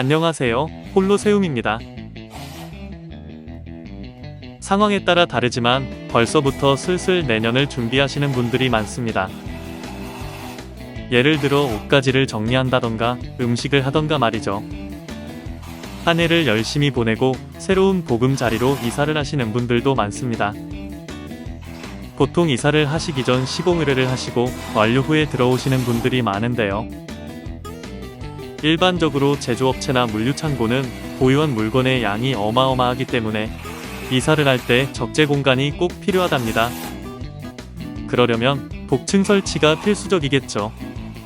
안녕하세요. 홀로세움입니다. 상황에 따라 다르지만 벌써부터 슬슬 내년을 준비하시는 분들이 많습니다. 예를 들어 옷가지를 정리한다던가 음식을 하던가 말이죠. 한 해를 열심히 보내고 새로운 보금자리로 이사를 하시는 분들도 많습니다. 보통 이사를 하시기 전 시공 의뢰를 하시고 완료 후에 들어오시는 분들이 많은데요. 일반적으로 제조업체나 물류창고는 보유한 물건의 양이 어마어마하기 때문에 이사를 할 때 적재 공간이 꼭 필요하답니다. 그러려면 복층 설치가 필수적이겠죠.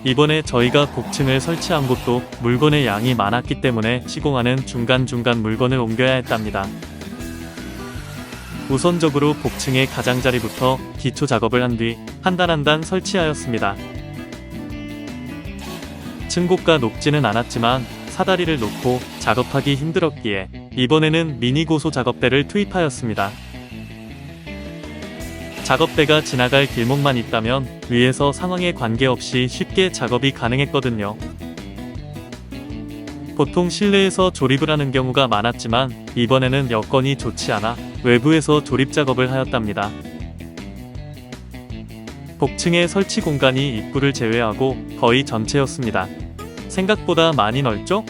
이번에 저희가 복층을 설치한 곳도 물건의 양이 많았기 때문에 시공하는 중간중간 물건을 옮겨야 했답니다. 우선적으로 복층의 가장자리부터 기초 작업을 한 뒤 한 단 한 단 설치하였습니다. 층고가 높지는 않았지만 사다리를 놓고 작업하기 힘들었기에 이번에는 미니 고소 작업대를 투입하였습니다. 작업대가 지나갈 길목만 있다면 위에서 상황에 관계없이 쉽게 작업이 가능했거든요. 보통 실내에서 조립을 하는 경우가 많았지만 이번에는 여건이 좋지 않아 외부에서 조립 작업을 하였답니다. 복층의 설치 공간이 입구를 제외하고 거의 전체였습니다. 생각보다 많이 넓죠?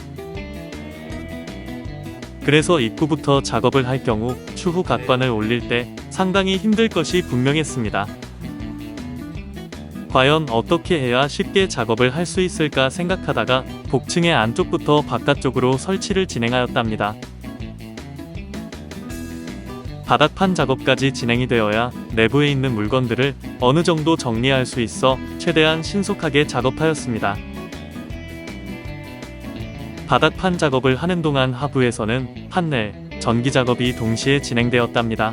그래서 입구부터 작업을 할 경우 추후 각관을 올릴 때 상당히 힘들 것이 분명했습니다. 과연 어떻게 해야 쉽게 작업을 할 수 있을까 생각하다가 복층의 안쪽부터 바깥쪽으로 설치를 진행하였답니다. 바닥판 작업까지 진행이 되어야 내부에 있는 물건들을 어느 정도 정리할 수 있어 최대한 신속하게 작업하였습니다. 바닥판 작업을 하는 동안 하부에서는 판넬, 전기 작업이 동시에 진행되었답니다.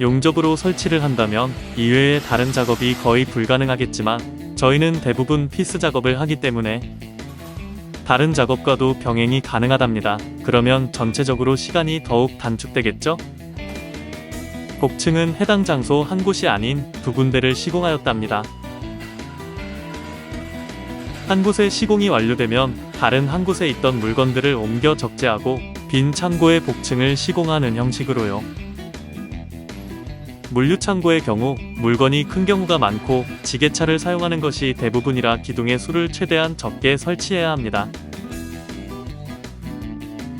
용접으로 설치를 한다면 이외의 다른 작업이 거의 불가능하겠지만 저희는 대부분 피스 작업을 하기 때문에 다른 작업과도 병행이 가능하답니다. 그러면 전체적으로 시간이 더욱 단축되겠죠? 복층은 해당 장소 한 곳이 아닌 두 군데를 시공하였답니다. 한 곳에 시공이 완료되면 다른 한 곳에 있던 물건들을 옮겨 적재하고 빈 창고에 복층을 시공하는 형식으로요. 물류창고의 경우 물건이 큰 경우가 많고 지게차를 사용하는 것이 대부분이라 기둥의 수를 최대한 적게 설치해야 합니다.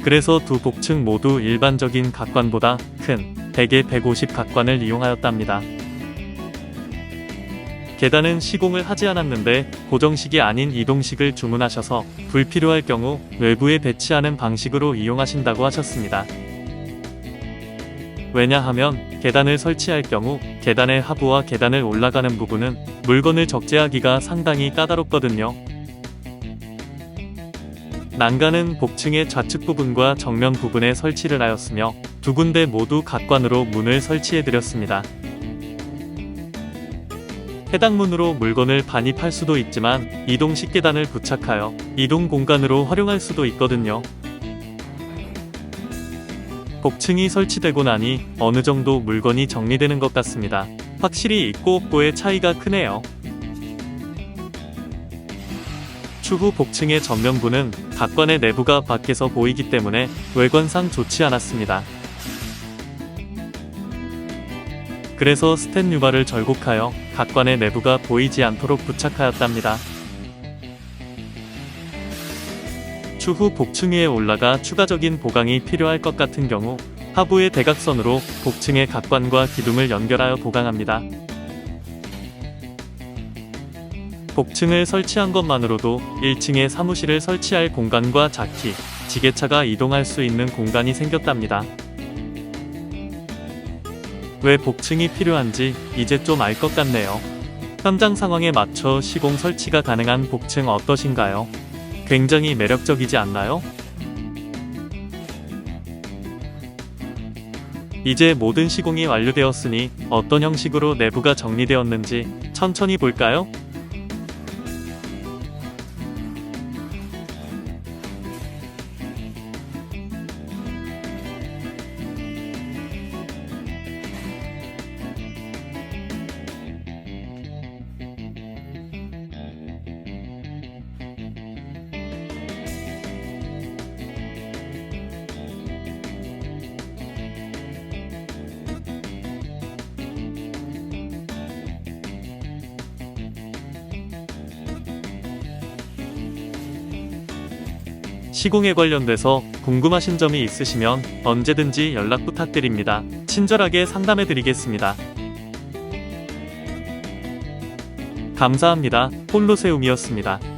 그래서 두 복층 모두 일반적인 각관보다 큰 대개 150 각관을 이용하였답니다. 계단은 시공을 하지 않았는데 고정식이 아닌 이동식을 주문하셔서 불필요할 경우 외부에 배치하는 방식으로 이용하신다고 하셨습니다. 왜냐하면 계단을 설치할 경우 계단의 하부와 계단을 올라가는 부분은 물건을 적재하기가 상당히 까다롭거든요. 난간은 복층의 좌측 부분과 정면 부분에 설치를 하였으며 두 군데 모두 각관으로 문을 설치해드렸습니다. 해당 문으로 물건을 반입할 수도 있지만 이동식 계단을 부착하여 이동 공간으로 활용할 수도 있거든요. 복층이 설치되고 나니 어느 정도 물건이 정리되는 것 같습니다. 확실히 있고 없고의 차이가 크네요. 추후 복층의 전면부는 각관의 내부가 밖에서 보이기 때문에 외관상 좋지 않았습니다. 그래서 스텐 유발을 절곡하여 각관의 내부가 보이지 않도록 부착하였답니다. 추후 복층 위에 올라가 추가적인 보강이 필요할 것 같은 경우 하부의 대각선으로 복층의 각관과 기둥을 연결하여 보강합니다. 복층을 설치한 것만으로도 1층에 사무실을 설치할 공간과 자키, 지게차가 이동할 수 있는 공간이 생겼답니다. 왜 복층이 필요한지 이제 좀 알 것 같네요. 현장 상황에 맞춰 시공 설치가 가능한 복층 어떠신가요? 굉장히 매력적이지 않나요? 이제 모든 시공이 완료되었으니 어떤 형식으로 내부가 정리되었는지 천천히 볼까요? 시공에 관련돼서 궁금하신 점이 있으시면 언제든지 연락 부탁드립니다. 친절하게 상담해 드리겠습니다. 감사합니다. 홀로세움이었습니다.